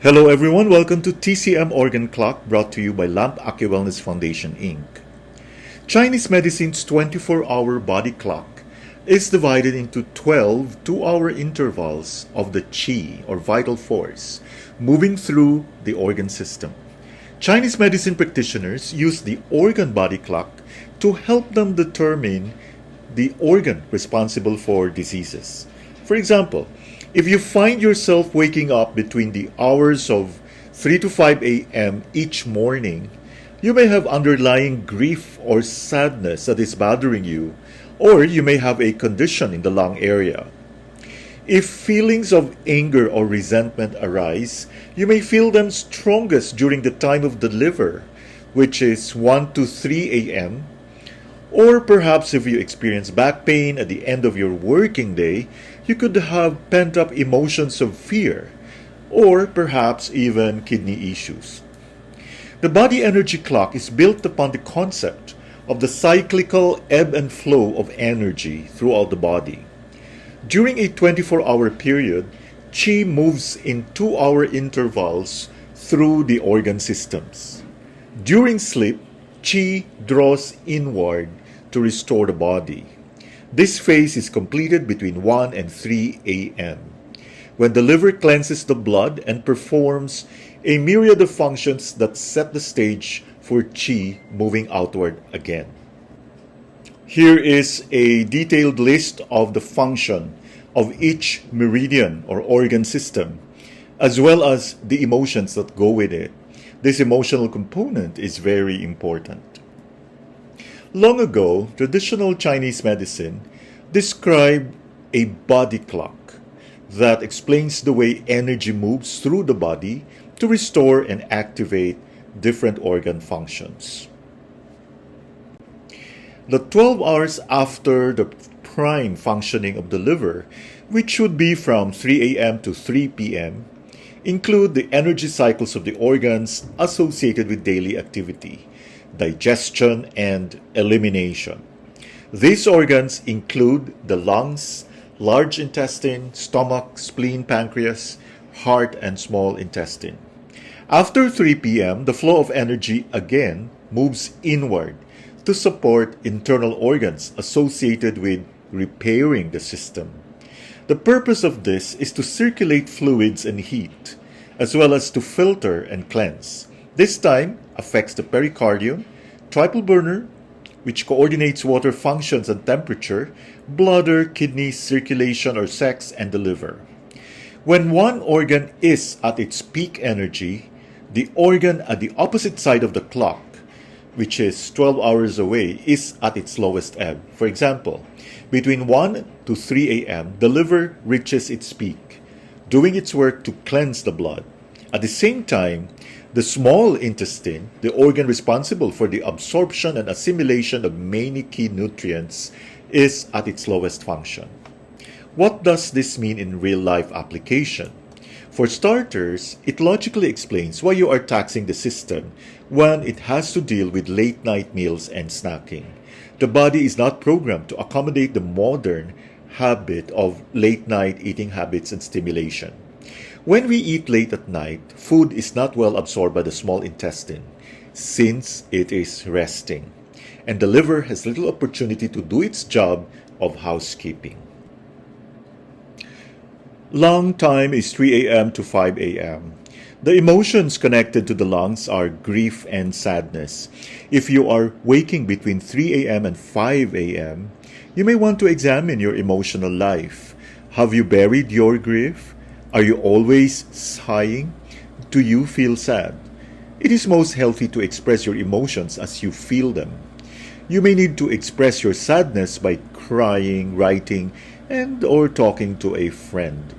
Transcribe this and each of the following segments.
Hello everyone, welcome to TCM Organ Clock, brought to you by Lamp AccuWellness Foundation Inc. Chinese medicine's 24-hour body clock is divided into 12 two-hour intervals of the qi, or vital force, moving through the organ system. Chinese medicine practitioners use the organ body clock to help them determine the organ responsible for diseases. For example, if you find yourself waking up between the hours of 3 to 5 a.m. each morning, you may have underlying grief or sadness that is bothering you, or you may have a condition in the lung area. If feelings of anger or resentment arise, you may feel them strongest during the time of the liver, which is 1 to 3 a.m., or perhaps if you experience back pain at the end of your working day, you could have pent-up emotions of fear, or perhaps even kidney issues. The body energy clock is built upon the concept of the cyclical ebb and flow of energy throughout the body. During a 24-hour period, qi moves in 2-hour intervals through the organ systems. During sleep, qi draws inward to restore the body. This phase is completed between 1 and 3 a.m., when the liver cleanses the blood and performs a myriad of functions that set the stage for qi moving outward again. Here is a detailed list of the function of each meridian or organ system, as well as the emotions that go with it. This emotional component is very important. Long ago, traditional Chinese medicine described a body clock that explains the way energy moves through the body to restore and activate different organ functions. The 12 hours after the prime functioning of the liver, which should be from 3 a.m. to 3 p.m., include the energy cycles of the organs associated with daily activity, digestion, and elimination. These organs include the lungs, large intestine, stomach, spleen, pancreas, heart, and small intestine. After 3 p.m., the flow of energy again moves inward to support internal organs associated with repairing the system. The purpose of this is to circulate fluids and heat, as well as to filter and cleanse. This time affects the pericardium, triple burner, which coordinates water functions and temperature, bladder, kidney, circulation or sex, and the liver. When one organ is at its peak energy, the organ at the opposite side of the clock, which is 12 hours away, is at its lowest ebb. For example, between 1 to 3 a.m., the liver reaches its peak, doing its work to cleanse the blood. At the same time, the small intestine, the organ responsible for the absorption and assimilation of many key nutrients, is at its lowest function. What does this mean in real-life application? For starters, it logically explains why you are taxing the system when it has to deal with late-night meals and snacking. The body is not programmed to accommodate the modern habit of late-night eating habits and stimulation. When we eat late at night, food is not well absorbed by the small intestine since it is resting, and the liver has little opportunity to do its job of housekeeping. Lung time is 3 a.m. to 5 a.m. The emotions connected to the lungs are grief and sadness. If you are waking between 3 a.m. and 5 a.m., you may want to examine your emotional life. Have you buried your grief? Are you always sighing? Do you feel sad? It is most healthy to express your emotions as you feel them. You may need to express your sadness by crying, writing, or talking to a friend.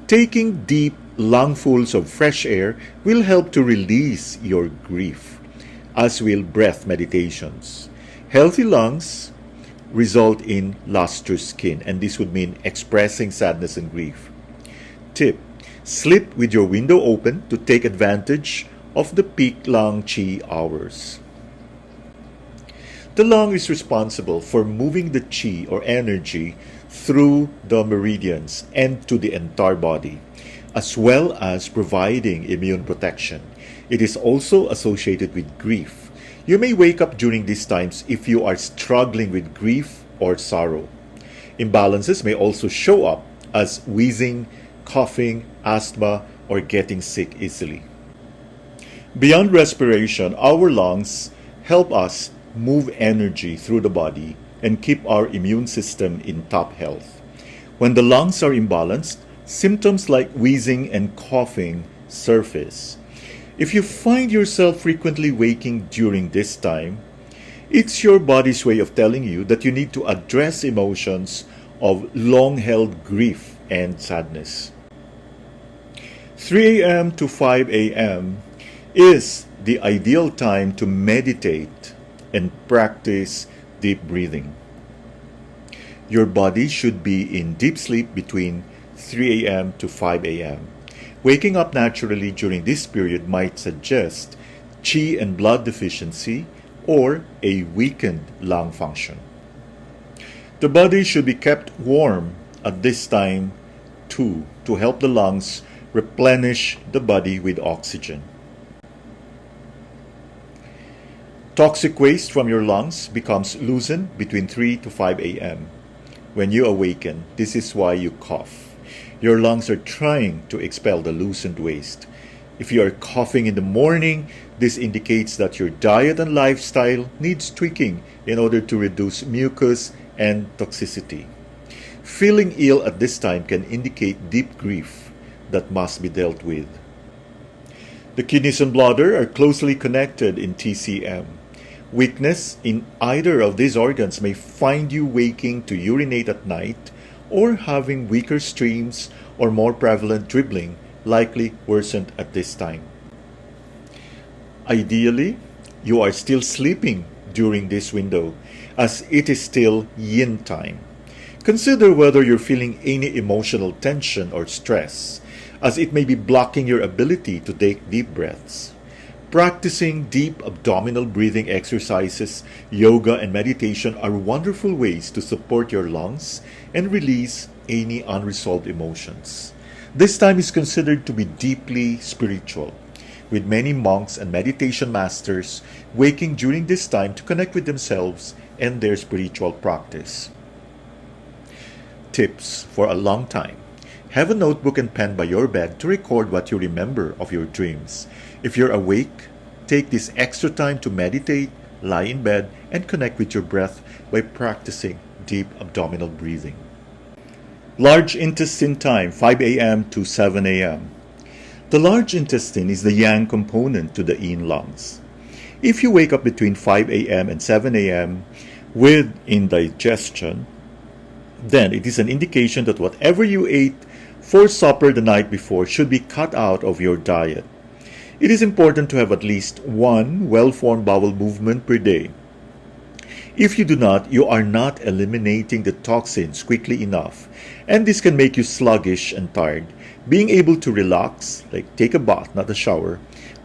Taking deep lungfuls of fresh air will help to release your grief, as will breath meditations. Healthy lungs result in lustrous skin, and this would mean expressing sadness and grief. Tip: sleep with your window open to take advantage of the peak lung qi hours. The lung is responsible for moving the qi or energy through the meridians and to the entire body. as well as providing immune protection. It is also associated with grief. You may wake up during these times if you are struggling with grief or sorrow. Imbalances may also show up as wheezing, coughing, asthma, or getting sick easily. Beyond respiration, our lungs help us move energy through the body and keep our immune system in top health. When the lungs are imbalanced, symptoms like wheezing and coughing surface. If you find yourself frequently waking during this time, it's your body's way of telling you that you need to address emotions of long-held grief and sadness. 3 a.m. to 5 a.m. is the ideal time to meditate and practice deep breathing. Your body should be in deep sleep between 3 a.m. to 5 a.m. Waking up naturally during this period might suggest qi and blood deficiency or a weakened lung function. The body should be kept warm at this time too to help the lungs replenish the body with oxygen. Toxic waste from your lungs becomes loosened between 3 to 5 a.m. When you awaken, this is why you cough. Your lungs are trying to expel the loosened waste. If you are coughing in the morning, this indicates that your diet and lifestyle needs tweaking in order to reduce mucus and toxicity. Feeling ill at this time can indicate deep grief that must be dealt with. The kidneys and bladder are closely connected in TCM. Weakness in either of these organs may find you waking to urinate at night or having weaker streams or more prevalent dribbling, likely worsened at this time. Ideally, you are still sleeping during this window as it is still yin time. Consider whether you're feeling any emotional tension or stress, as it may be blocking your ability to take deep breaths. Practicing deep abdominal breathing exercises, yoga, and meditation are wonderful ways to support your lungs and release any unresolved emotions. This time is considered to be deeply spiritual, with many monks and meditation masters waking during this time to connect with themselves and their spiritual practice. Tips for a long time. Have a notebook and pen by your bed to record what you remember of your dreams. If you're awake, take this extra time to meditate, lie in bed, and connect with your breath by practicing deep abdominal breathing. Large intestine time, 5 a.m. to 7 a.m. The large intestine is the yang component to the yin lungs. If you wake up between 5 a.m. and 7 a.m. with indigestion, then it is an indication that whatever you ate for supper the night before should be cut out of your diet. It is important to have at least one well-formed bowel movement per day. If you do not, you are not eliminating the toxins quickly enough, and this can make you sluggish and tired. Being able to relax, like take a bath, not a shower,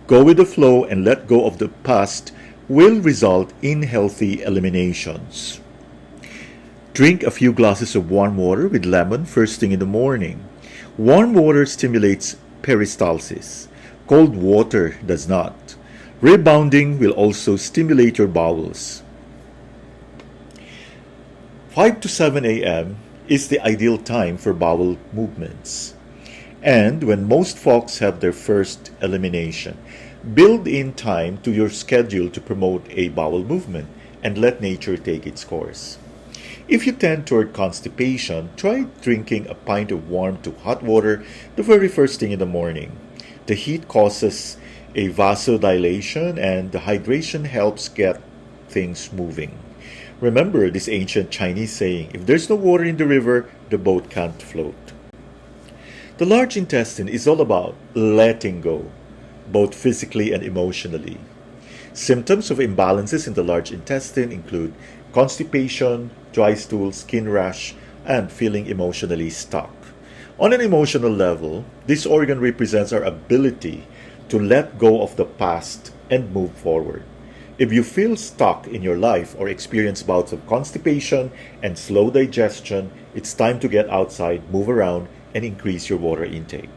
go with the flow and let go of the past will result in healthy eliminations. Drink a few glasses of warm water with lemon first thing in the morning. Warm water stimulates peristalsis. Cold water does not. Rebounding will also stimulate your bowels. 5 to 7 a.m. is the ideal time for bowel movements, and when most folks have their first elimination. Build in time to your schedule to promote a bowel movement and let nature take its course. If you tend toward constipation, try drinking a pint of warm to hot water the very first thing in the morning. The heat causes a vasodilation and the hydration helps get things moving. Remember this ancient Chinese saying, if there's no water in the river, the boat can't float. The large intestine is all about letting go, both physically and emotionally. Symptoms of imbalances in the large intestine include constipation, dry stool, skin rash, and feeling emotionally stuck. On an emotional level, this organ represents our ability to let go of the past and move forward. If you feel stuck in your life or experience bouts of constipation and slow digestion, it's time to get outside, move around, and increase your water intake.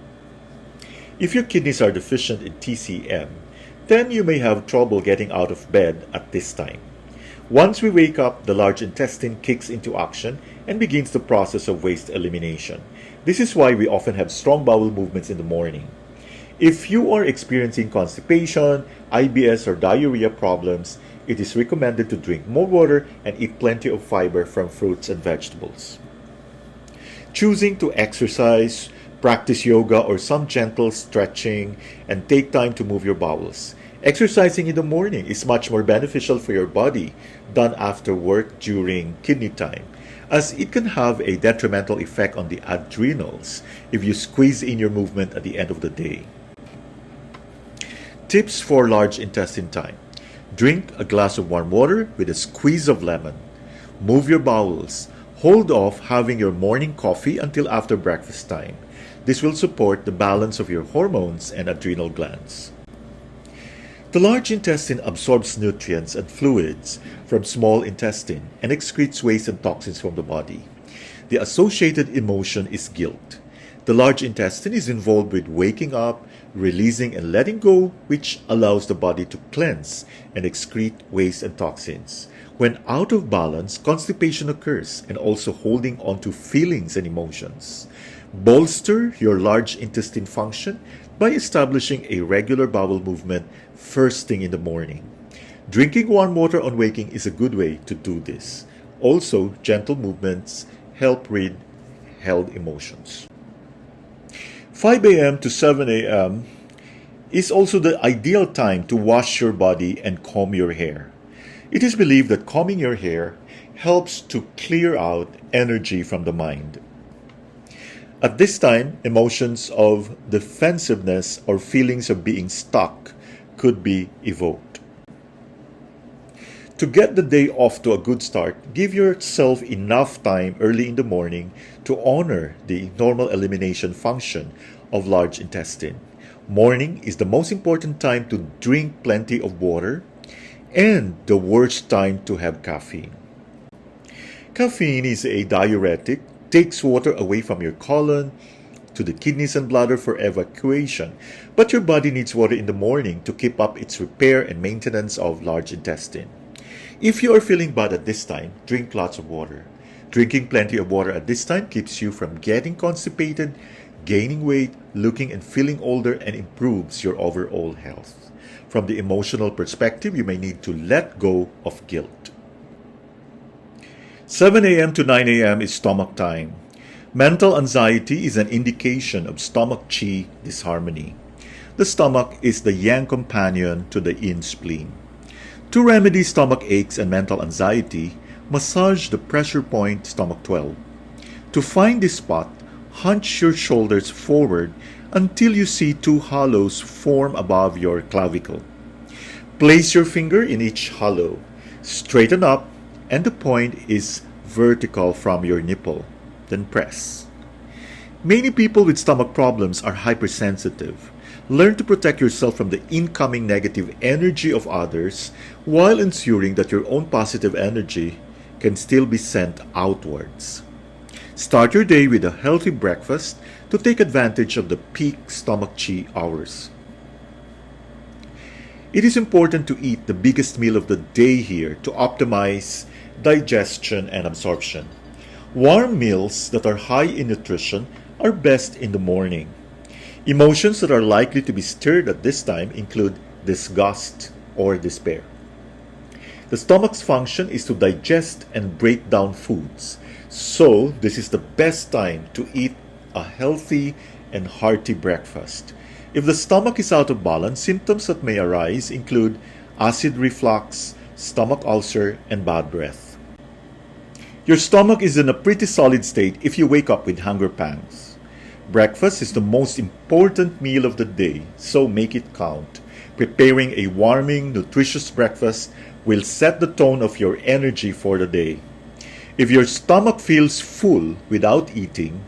If your kidneys are deficient in TCM, then you may have trouble getting out of bed at this time. Once we wake up, the large intestine kicks into action and begins the process of waste elimination. This is why we often have strong bowel movements in the morning. If you are experiencing constipation, IBS, or diarrhea problems, it is recommended to drink more water and eat plenty of fiber from fruits and vegetables. Choosing to exercise, practice yoga or some gentle stretching, and take time to move your bowels. Exercising in the morning is much more beneficial for your body than after work during kidney time, as it can have a detrimental effect on the adrenals if you squeeze in your movement at the end of the day. Tips for large intestine time. Drink a glass of warm water with a squeeze of lemon. Move your bowels. Hold off having your morning coffee until after breakfast time. This will support the balance of your hormones and adrenal glands. The large intestine absorbs nutrients and fluids from small intestine and excretes waste and toxins from the body. The associated emotion is guilt. The large intestine is involved with waking up, releasing and letting go, which allows the body to cleanse and excrete waste and toxins. When out of balance, constipation occurs and also holding on to feelings and emotions. Bolster your large intestine function by establishing a regular bowel movement first thing in the morning. Drinking warm water on waking is a good way to do this. Also, gentle movements help rid held emotions. 5 a.m. to 7 a.m. is also the ideal time to wash your body and comb your hair. It is believed that combing your hair helps to clear out energy from the mind. At this time, emotions of defensiveness or feelings of being stuck could be evoked. To get the day off to a good start, give yourself enough time early in the morning to honor the normal elimination function of large intestine. Morning is the most important time to drink plenty of water and the worst time to have caffeine. Caffeine is a diuretic, takes water away from your colon to the kidneys and bladder for evacuation, but your body needs water in the morning to keep up its repair and maintenance of large intestine. If you are feeling bad at this time, drink lots of water. Drinking plenty of water at this time keeps you from getting constipated, gaining weight, looking and feeling older, and improves your overall health. From the emotional perspective, you may need to let go of guilt. 7 a.m. to 9 a.m. is stomach time. Mental anxiety is an indication of stomach qi disharmony. The stomach is the yang companion to the yin spleen. To remedy stomach aches and mental anxiety, massage the pressure point stomach 12. To find this spot, hunch your shoulders forward until you see two hollows form above your clavicle. Place your finger in each hollow. Straighten up, and the point is vertical from your nipple. Then press. Many people with stomach problems are hypersensitive. Learn to protect yourself from the incoming negative energy of others while ensuring that your own positive energy can still be sent outwards. Start your day with a healthy breakfast to take advantage of the peak stomach qi hours. It is important to eat the biggest meal of the day here to optimize digestion and absorption. Warm meals that are high in nutrition are best in the morning. Emotions that are likely to be stirred at this time include disgust or despair. The stomach's function is to digest and break down foods, so this is the best time to eat a healthy and hearty breakfast. If the stomach is out of balance, symptoms that may arise include acid reflux, stomach ulcer, and bad breath. Your stomach is in a pretty solid state if you wake up with hunger pangs. Breakfast is the most important meal of the day, so make it count. Preparing a warming, nutritious breakfast will set the tone of your energy for the day. If your stomach feels full without eating,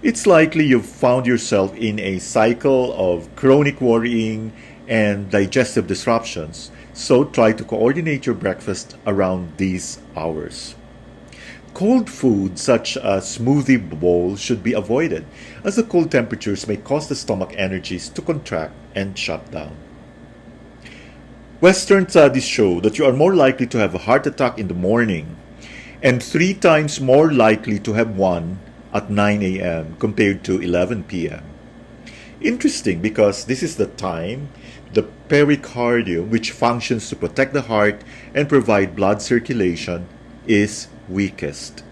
it's likely you've found yourself in a cycle of chronic worrying and digestive disruptions, so try to coordinate your breakfast around these hours. Cold food, such as smoothie bowls, should be avoided, as the cold temperatures may cause the stomach energies to contract and shut down. Western studies show that you are more likely to have a heart attack in the morning and 3 times more likely to have one at 9 a.m. compared to 11 p.m. Interesting, because this is the time the pericardium, which functions to protect the heart and provide blood circulation, is weakest.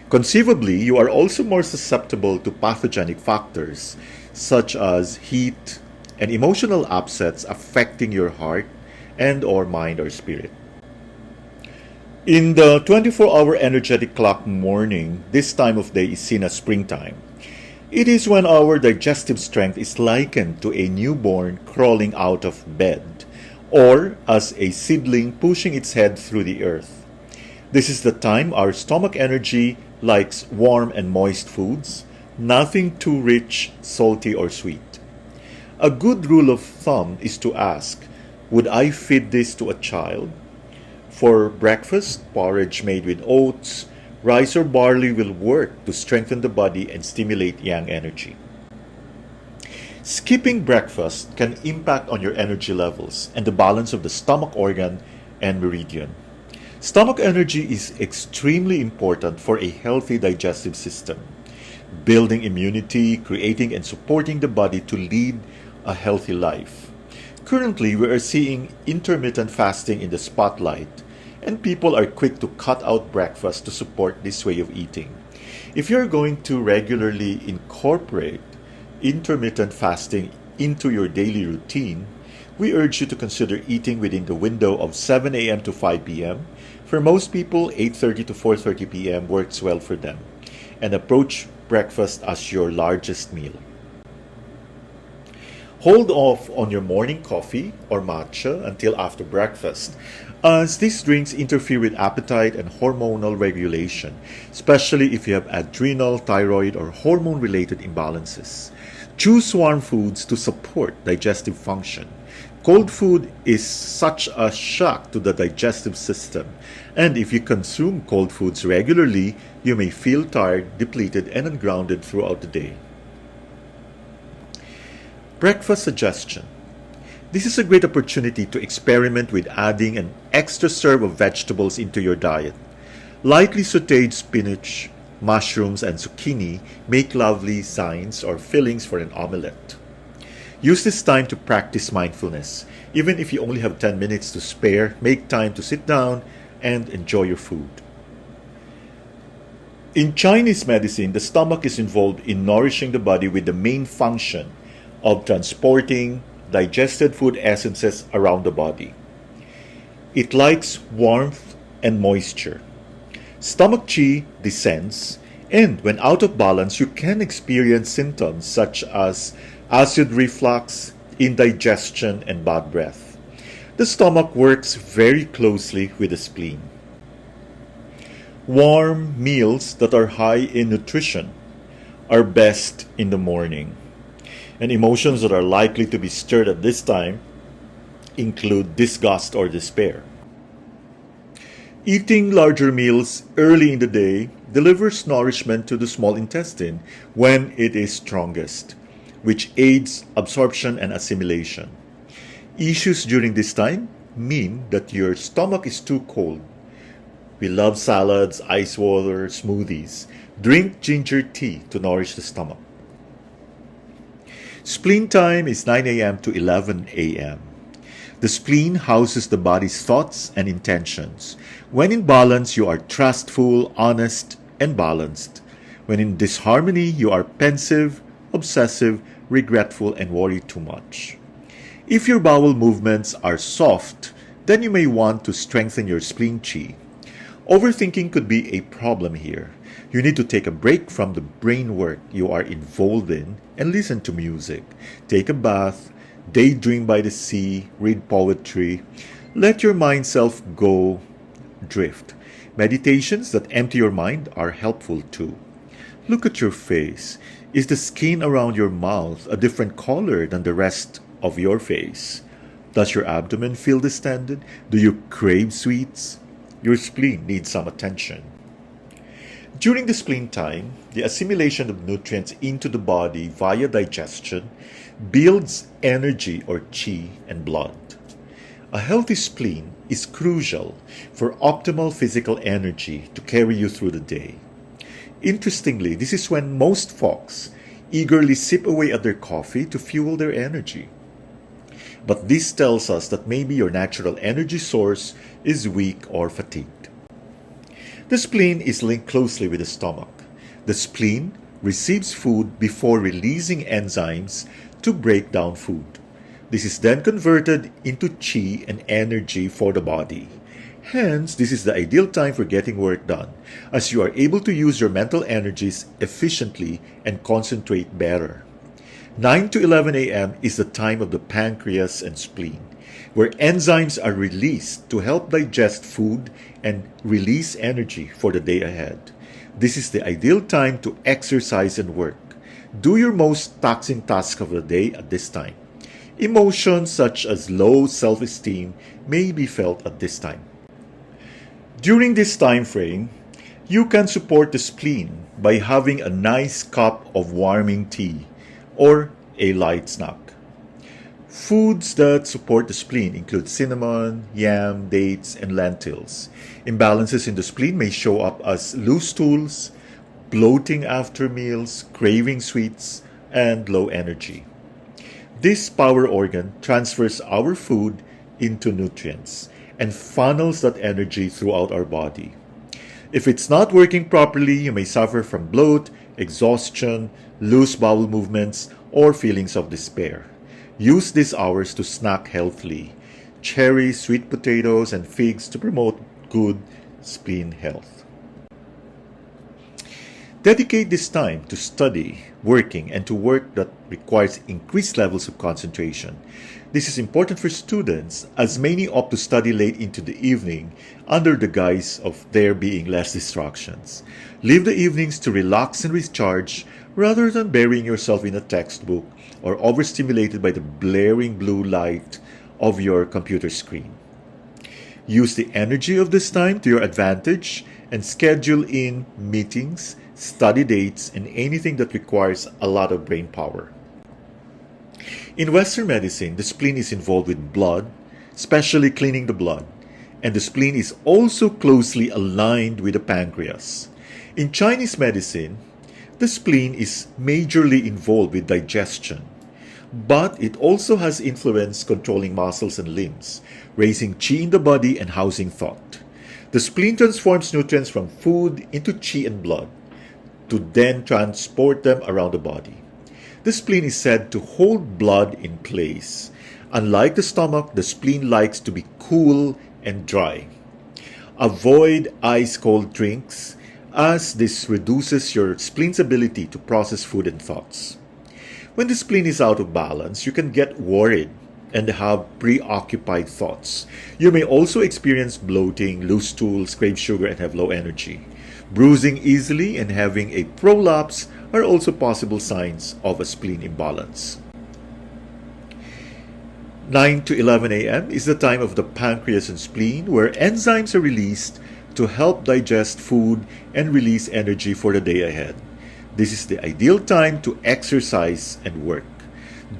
Conceivably, you are also more susceptible to pathogenic factors such as heat and emotional upsets affecting your heart and or mind or spirit. In the 24-hour energetic clock morning, this time of day is seen as springtime. It is when our digestive strength is likened to a newborn crawling out of bed, or as a seedling pushing its head through the earth. This is the time our stomach energy likes warm and moist foods, nothing too rich, salty, or sweet. A good rule of thumb is to ask, would I feed this to a child? For breakfast, porridge made with oats, rice or barley will work to strengthen the body and stimulate yang energy. Skipping breakfast can impact on your energy levels and the balance of the stomach organ and meridian. Stomach energy is extremely important for a healthy digestive system, building immunity, creating and supporting the body to lead a healthy life. Currently, we are seeing intermittent fasting in the spotlight, and people are quick to cut out breakfast to support this way of eating. If you're going to regularly incorporate intermittent fasting into your daily routine, we urge you to consider eating within the window of 7 a.m. to 5 p.m. For most people, 8:30 to 4:30 p.m. works well for them, and approach breakfast as your largest meal. Hold off on your morning coffee or matcha until after breakfast, as these drinks interfere with appetite and hormonal regulation, especially if you have adrenal, thyroid, or hormone-related imbalances. Choose warm foods to support digestive function. Cold food is such a shock to the digestive system, and if you consume cold foods regularly, you may feel tired, depleted, and ungrounded throughout the day. Breakfast suggestion. This is a great opportunity to experiment with adding an extra serve of vegetables into your diet. Lightly sautéed spinach, mushrooms, and zucchini make lovely signs or fillings for an omelette. Use this time to practice mindfulness. Even if you only have 10 minutes to spare, make time to sit down and enjoy your food. In Chinese medicine, the stomach is involved in nourishing the body with the main function of transporting digested food essences around the body. It likes warmth and moisture. Stomach qi descends, and when out of balance, you can experience symptoms such as acid reflux, indigestion, and bad breath. The stomach works very closely with the spleen. Warm meals that are high in nutrition are best in the morning. And emotions that are likely to be stirred at this time include disgust or despair. Eating larger meals early in the day delivers nourishment to the small intestine when it is strongest, which aids absorption and assimilation. Issues during this time mean that your stomach is too cold. We love salads, ice water, smoothies. Drink ginger tea to nourish the stomach. Spleen time is 9 a.m. to 11 a.m. The spleen houses the body's thoughts and intentions. When in balance, you are trustful, honest, and balanced. When in disharmony, you are pensive, obsessive, regretful, and worry too much. If your bowel movements are soft, then you may want to strengthen your spleen qi. Overthinking could be a problem here. You need to take a break from the brain work you are involved in and listen to music. Take a bath, daydream by the sea, read poetry. Let your mind self go drift. Meditations that empty your mind are helpful too. Look at your face. Is the skin around your mouth a different color than the rest of your face? Does your abdomen feel distended? Do you crave sweets? Your spleen needs some attention. During the spleen time, the assimilation of nutrients into the body via digestion builds energy or qi and blood. A healthy spleen is crucial for optimal physical energy to carry you through the day. Interestingly, this is when most folks eagerly sip away at their coffee to fuel their energy. But this tells us that maybe your natural energy source is weak or fatigued. The spleen is linked closely with the stomach. The spleen receives food before releasing enzymes to break down food. This is then converted into qi and energy for the body. Hence, this is the ideal time for getting work done, as you are able to use your mental energies efficiently and concentrate better. 9 to 11 a.m. is the time of the pancreas and spleen, where enzymes are released to help digest food and release energy for the day ahead. This is the ideal time to exercise and work. Do your most taxing task of the day at this time. Emotions such as low self-esteem may be felt at this time. During this time frame, you can support the spleen by having a nice cup of warming tea or a light snack. Foods that support the spleen include cinnamon, yam, dates, and lentils. Imbalances in the spleen may show up as loose stools, bloating after meals, craving sweets, and low energy. This power organ transfers our food into nutrients and funnels that energy throughout our body. If it's not working properly, you may suffer from bloat, exhaustion, loose bowel movements, or feelings of despair. Use these hours to snack healthily. Cherries, sweet potatoes, and figs to promote good spleen health. Dedicate this time to study, working, and to work that requires increased levels of concentration. This is important for students, as many opt to study late into the evening under the guise of there being less distractions. Leave the evenings to relax and recharge rather than burying yourself in a textbook or overstimulated by the blaring blue light of your computer screen. Use the energy of this time to your advantage and schedule in meetings, study dates, and anything that requires a lot of brain power. In Western medicine, the spleen is involved with blood, especially cleaning the blood, and the spleen is also closely aligned with the pancreas. In Chinese medicine, the spleen is majorly involved with digestion, but it also has influence controlling muscles and limbs, raising qi in the body and housing thought. The spleen transforms nutrients from food into qi and blood, to then transport them around the body. The spleen is said to hold blood in place. Unlike the stomach, the spleen likes to be cool and dry. Avoid ice-cold drinks, as this reduces your spleen's ability to process food and thoughts. When the spleen is out of balance, you can get worried and have preoccupied thoughts. You may also experience bloating, loose stools, crave sugar, and have low energy. Bruising easily and having a prolapse are also possible signs of a spleen imbalance. 9 to 11 a.m. is the time of the pancreas and spleen, where enzymes are released to help digest food and release energy for the day ahead. This is the ideal time to exercise and work.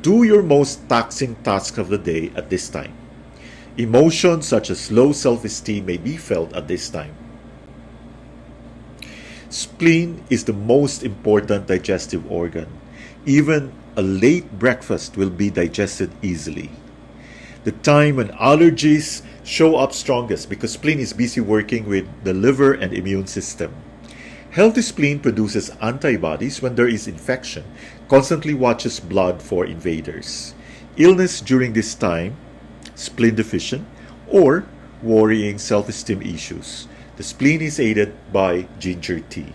Do your most taxing task of the day at this time. Emotions such as low self-esteem may be felt at this time. Spleen is the most important digestive organ. Even a late breakfast will be digested easily. The time when allergies show up strongest because spleen is busy working with the liver and immune system. Healthy spleen produces antibodies when there is infection, constantly watches blood for invaders. Illness during this time, spleen deficient, or worrying self-esteem issues. The spleen is aided by ginger tea.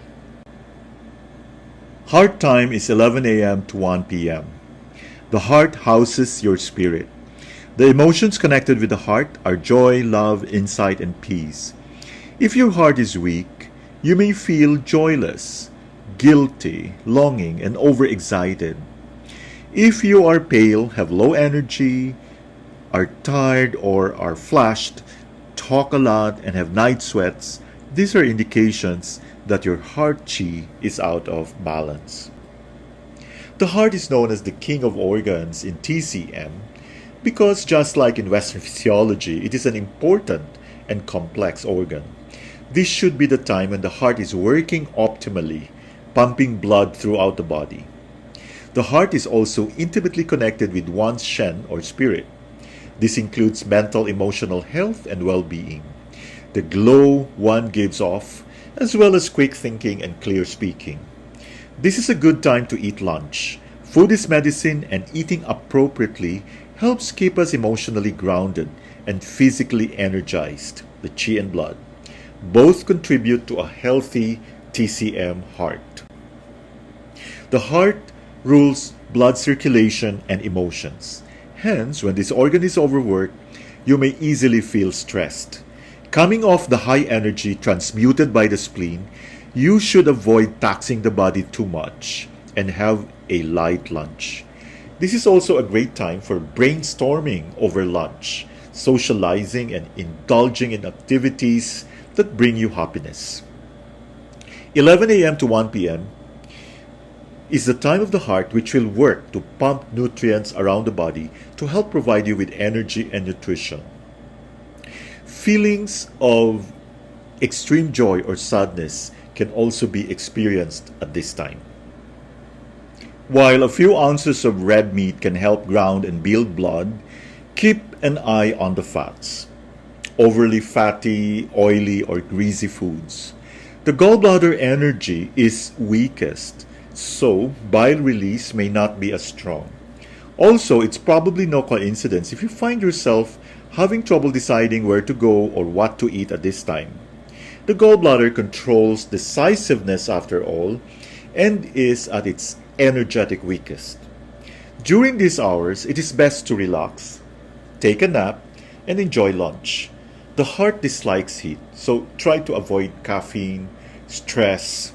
Heart time is 11 a.m. to 1 p.m. The heart houses your spirit. The emotions connected with the heart are joy, love, insight, and peace. If your heart is weak, you may feel joyless, guilty, longing, and overexcited. If you are pale, have low energy, are tired, or are flushed, talk a lot, and have night sweats, these are indications that your heart chi is out of balance. The heart is known as the king of organs in TCM because, just like in Western physiology, it is an important and complex organ. This should be the time when the heart is working optimally, pumping blood throughout the body. The heart is also intimately connected with one's shen or spirit. This includes mental, emotional health and well-being, the glow one gives off, as well as quick thinking and clear speaking. This is a good time to eat lunch. Food is medicine, and eating appropriately helps keep us emotionally grounded and physically energized, the chi and blood. Both contribute to a healthy TCM heart. The heart rules blood circulation and emotions. Hence, when this organ is overworked, you may easily feel stressed. Coming off the high energy transmuted by the spleen, you should avoid taxing the body too much and have a light lunch. This is also a great time for brainstorming over lunch, socializing, and indulging in activities that bring you happiness. 11 a.m. to 1 p.m. is the time of the heart which will work to pump nutrients around the body to help provide you with energy and nutrition. Feelings of extreme joy or sadness can also be experienced at this time. While a few ounces of red meat can help ground and build blood, keep an eye on the fats. Overly fatty, oily, or greasy foods. The gallbladder energy is weakest, so bile release may not be as strong. Also, it's probably no coincidence if you find yourself having trouble deciding where to go or what to eat at this time. The gallbladder controls decisiveness after all and is at its energetic weakest. During these hours, it is best to relax, take a nap, and enjoy lunch. The heart dislikes heat, so try to avoid caffeine, stress,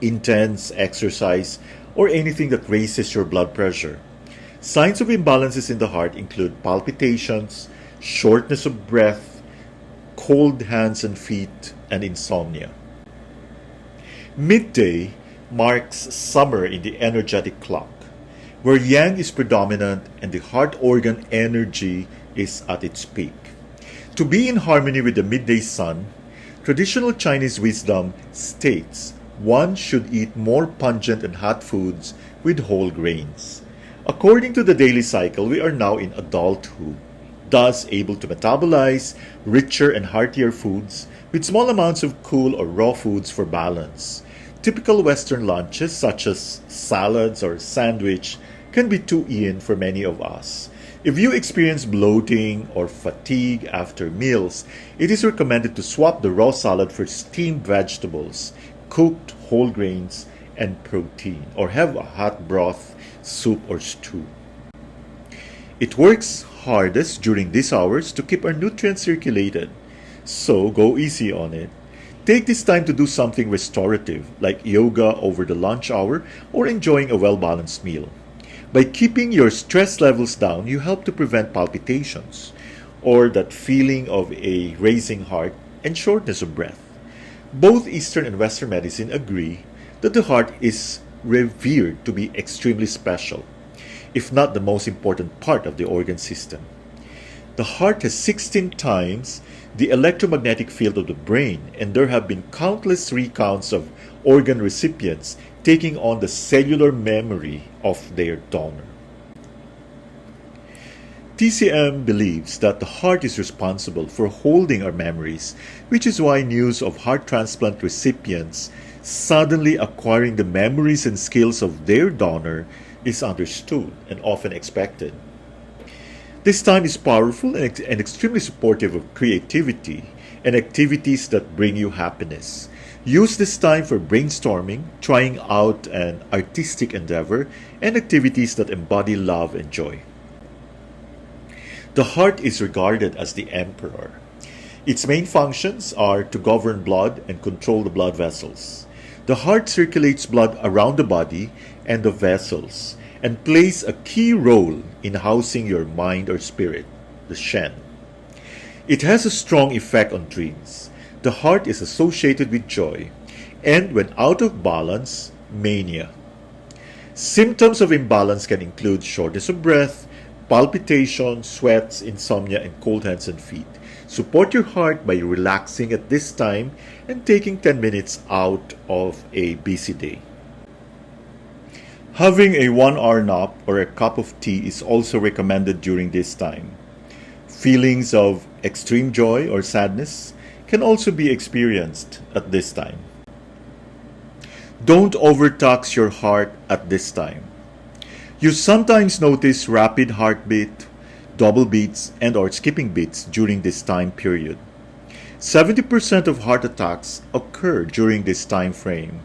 intense exercise, or anything that raises your blood pressure. Signs of imbalances in the heart include palpitations, shortness of breath, cold hands and feet, and insomnia. Midday marks summer in the energetic clock, where yang is predominant and the heart organ energy is at its peak. To be in harmony with the midday sun, traditional Chinese wisdom states one should eat more pungent and hot foods with whole grains. According to the daily cycle, we are now in adulthood, thus able to metabolize richer and heartier foods with small amounts of cool or raw foods for balance. Typical Western lunches such as salads or sandwich can be too in for many of us. If you experience bloating or fatigue after meals, it is recommended to swap the raw salad for steamed vegetables, cooked whole grains, and protein, or have a hot broth, soup, or stew. It works hardest during these hours to keep our nutrients circulated, so go easy on it. Take this time to do something restorative, like yoga over the lunch hour or enjoying a well-balanced meal. By keeping your stress levels down, you help to prevent palpitations, or that feeling of a racing heart and shortness of breath. Both Eastern and Western medicine agree that the heart is revered to be extremely special, if not the most important part of the organ system. The heart has 16 times the electromagnetic field of the brain, and there have been countless recounts of organ recipients taking on the cellular memory of their donor. TCM believes that the heart is responsible for holding our memories, which is why news of heart transplant recipients suddenly acquiring the memories and skills of their donor is understood and often expected. This time is powerful and extremely supportive of creativity and activities that bring you happiness. Use this time for brainstorming, trying out an artistic endeavor, and activities that embody love and joy. The heart is regarded as the emperor. Its main functions are to govern blood and control the blood vessels. The heart circulates blood around the body and the vessels, and plays a key role in housing your mind or spirit, the Shen. It has a strong effect on dreams. The heart is associated with joy. and when out of balance, mania. Symptoms of imbalance can include shortness of breath, palpitation, sweats, insomnia, and cold hands and feet. Support your heart by relaxing at this time and taking 10 minutes out of a busy day. Having a 1-hour nap or a cup of tea is also recommended during this time. Feelings of extreme joy or sadness can also be experienced at this time. Don't overtax your heart at this time. You sometimes notice rapid heartbeat, double beats, and or skipping beats during this time period. 70% of heart attacks occur during this time frame.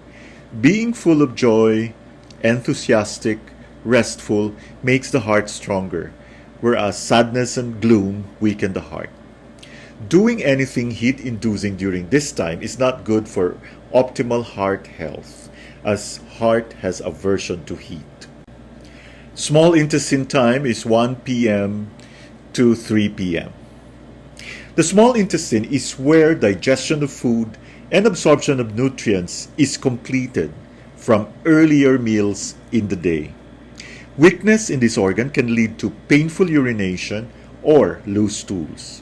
Being full of joy, enthusiastic, restful makes the heart stronger, whereas sadness and gloom weaken the heart. Doing anything heat-inducing during this time is not good for optimal heart health, as heart has aversion to heat. Small intestine time is 1 p.m. to 3 p.m. The small intestine is where digestion of food and absorption of nutrients is completed from earlier meals in the day. Weakness in this organ can lead to painful urination or loose stools.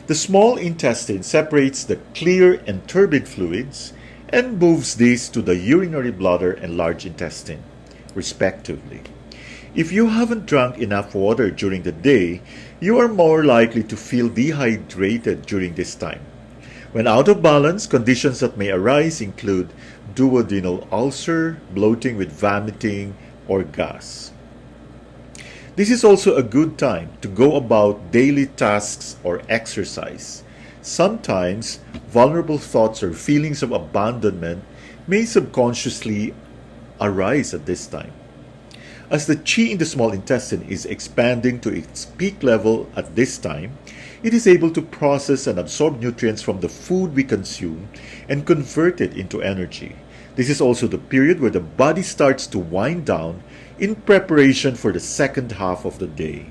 The small intestine separates the clear and turbid fluids and moves these to the urinary bladder and large intestine, respectively. If you haven't drunk enough water during the day, you are more likely to feel dehydrated during this time. When out of balance, conditions that may arise include duodenal ulcer, bloating with vomiting, or gas. This is also a good time to go about daily tasks or exercise. Sometimes, vulnerable thoughts or feelings of abandonment may subconsciously arise at this time. As the qi in the small intestine is expanding to its peak level at this time, it is able to process and absorb nutrients from the food we consume and convert it into energy. This is also the period where the body starts to wind down in preparation for the second half of the day.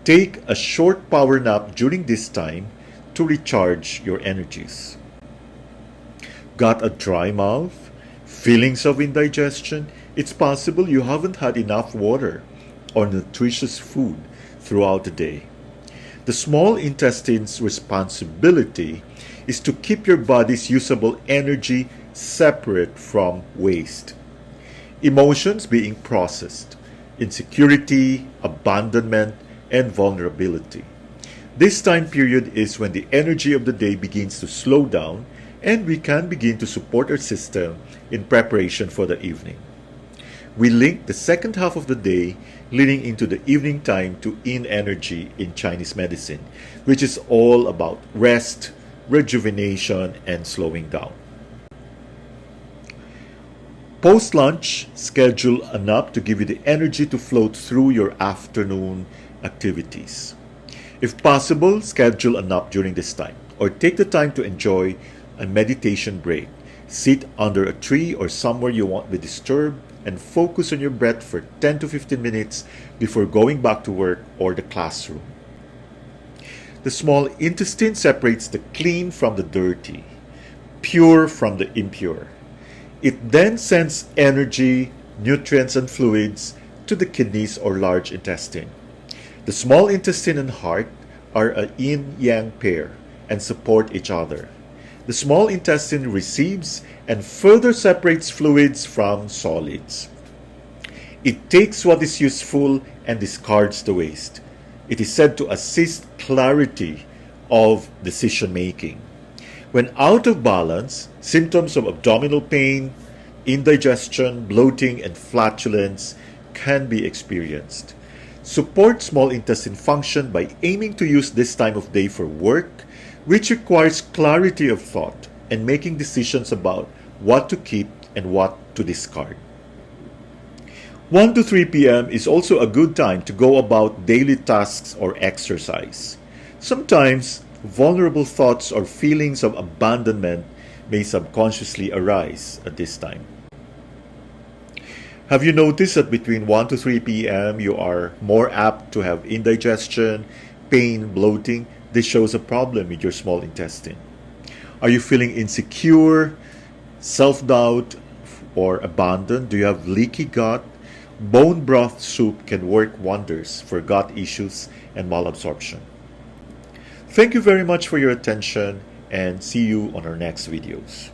Take a short power nap during this time to recharge your energies. Got a dry mouth? Feelings of indigestion? It's possible you haven't had enough water or nutritious food throughout the day. The small intestine's responsibility is to keep your body's usable energy separate from waste. Emotions being processed, insecurity, abandonment, and vulnerability. This time period is when the energy of the day begins to slow down and we can begin to support our system in preparation for the evening. We link the second half of the day leading into the evening time to yin energy in Chinese medicine, which is all about rest, rejuvenation, and slowing down. Post-lunch, schedule a nap to give you the energy to float through your afternoon activities. If possible, schedule a nap during this time, or take the time to enjoy a meditation break. Sit under a tree or somewhere you won't be disturbed and focus on your breath for 10 to 15 minutes before going back to work or the classroom. The small intestine separates the clean from the dirty, pure from the impure. It then sends energy, nutrients, and fluids to the kidneys or large intestine. The small intestine and heart are a yin-yang pair and support each other. The small intestine receives and further separates fluids from solids. It takes what is useful and discards the waste. It is said to assist clarity of decision making. When out of balance, symptoms of abdominal pain, indigestion, bloating, and flatulence can be experienced. Support small intestine function by aiming to use this time of day for work, which requires clarity of thought and making decisions about what to keep and what to discard. 1 to 3 p.m. is also a good time to go about daily tasks or exercise. Sometimes, vulnerable thoughts or feelings of abandonment may subconsciously arise at this time. Have you noticed that between 1 to 3 p.m. you are more apt to have indigestion, pain, bloating? This shows a problem with your small intestine. Are you feeling insecure, self-doubt or abandon? Do you have leaky gut? Bone broth soup can work wonders for gut issues and malabsorption. Thank you very much for your attention and see you on our next videos.